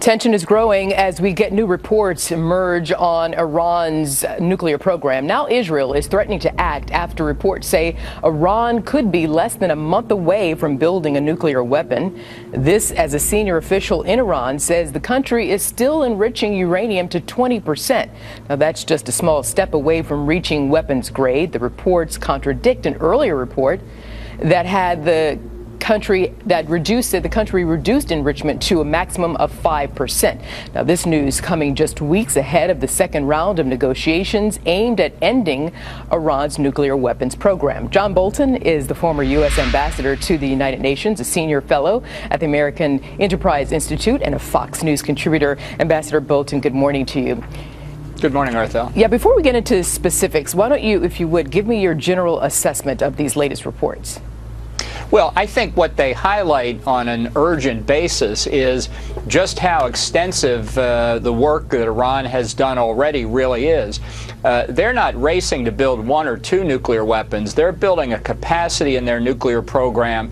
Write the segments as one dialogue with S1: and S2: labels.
S1: Tension is growing as we get new reports emerge on Iran's nuclear program. Now Israel is threatening to act after reports say Iran could be less than a month away from building a nuclear weapon. This, as a senior official in Iran says the country is still enriching uranium to 20%. Now that's just a small step away from reaching weapons grade. The reports contradict an earlier report that had the country reduced enrichment to a maximum of 5%. Now, this news coming just weeks ahead of the second round of negotiations aimed at ending Iran's nuclear weapons program. John Bolton is the former U.S. ambassador to the United Nations, a senior fellow at the American Enterprise Institute, and a Fox News contributor. Ambassador Bolton, good morning to you.
S2: Good morning, Arthel.
S1: Yeah, before we get into specifics, why don't you, if you would, give me your general assessment of these latest reports?
S2: Well, I think what they highlight on an urgent basis is just how extensive the work that Iran has done already really is. They're not racing to build one or two nuclear weapons. They're building a capacity in their nuclear program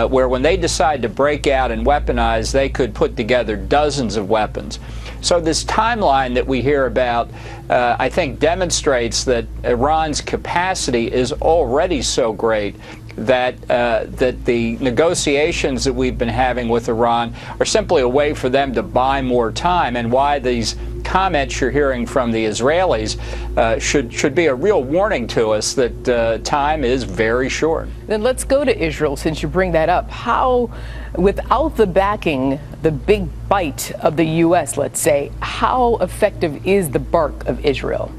S2: where when they decide to break out and weaponize, they could put together dozens of weapons. So this timeline that we hear about, I think, demonstrates that Iran's capacity is already so great that the negotiations that we've been having with Iran are simply a way for them to buy more time, and why these comments you're hearing from the Israelis should be a real warning to us that time is very short.
S1: Then let's go to Israel, since you bring that up. How, without the backing, the big bite of the U.S., let's say, how effective is the bark of Israel?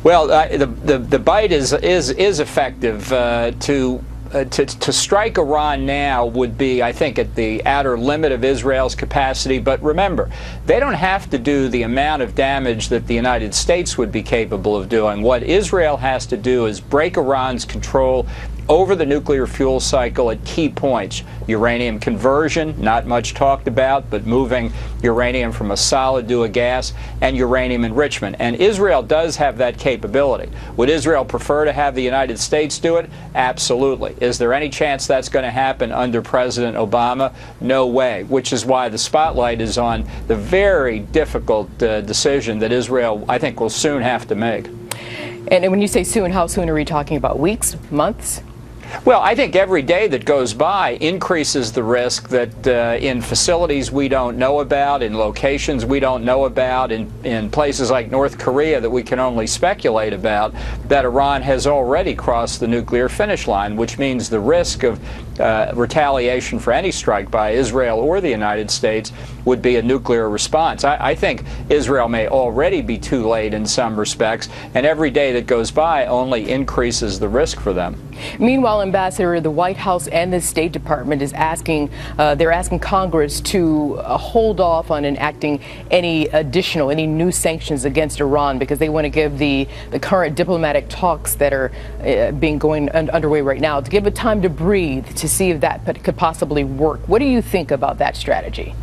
S2: Well, the bite is effective. To strike Iran now would be, I think, at the outer limit of Israel's capacity. But remember, they don't have to do the amount of damage that the United States would be capable of doing. What Israel has to do is break Iran's control over the nuclear fuel cycle at key points. Uranium conversion, not much talked about, but moving uranium from a solid to a gas, and uranium enrichment. And Israel does have that capability. Would Israel prefer to have the United States do it? Absolutely. Is there any chance that's going to happen under President Obama? No way, which is why the spotlight is on the very difficult decision that Israel, I think, will soon have to make.
S1: And when you say soon, how soon are we talking about? Weeks? Months?
S2: Well, I think every day that goes by increases the risk that in facilities we don't know about, in locations we don't know about, in places like North Korea that we can only speculate about, that Iran has already crossed the nuclear finish line, which means the risk of retaliation for any strike by Israel or the United States would be a nuclear response. I think Israel may already be too late in some respects, and every day that goes by only increases the risk for them.
S1: Meanwhile, Ambassador, the White House and the State Department is asking Congress to hold off on enacting any new sanctions against Iran, because they want to give the current diplomatic talks that are underway right now, to give it time to breathe, to see if that could possibly work. What do you think about that strategy?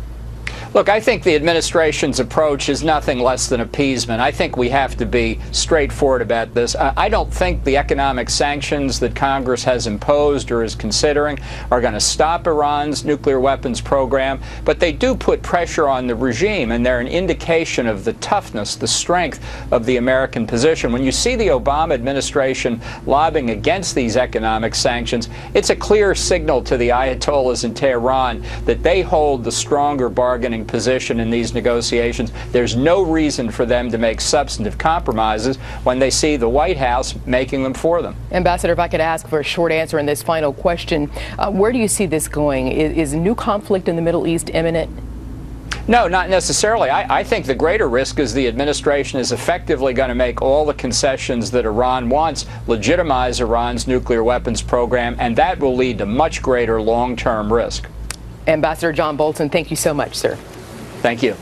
S2: Look, I think the administration's approach is nothing less than appeasement. I think we have to be straightforward about this. I don't think the economic sanctions that Congress has imposed or is considering are going to stop Iran's nuclear weapons program, but they do put pressure on the regime, and they're an indication of the toughness, the strength of the American position. When you see the Obama administration lobbying against these economic sanctions, it's a clear signal to the Ayatollahs in Tehran that they hold the stronger bargaining position in these negotiations. There's no reason for them to make substantive compromises when they see the White House making them for them.
S1: Ambassador, if I could ask for a short answer in this final question, where do you see this going? Is a new conflict in the Middle East imminent?
S2: No, not necessarily. I think the greater risk is the administration is effectively going to make all the concessions that Iran wants, legitimize Iran's nuclear weapons program, and that will lead to much greater long-term risk.
S1: Ambassador John Bolton, thank you so much, sir.
S2: Thank you.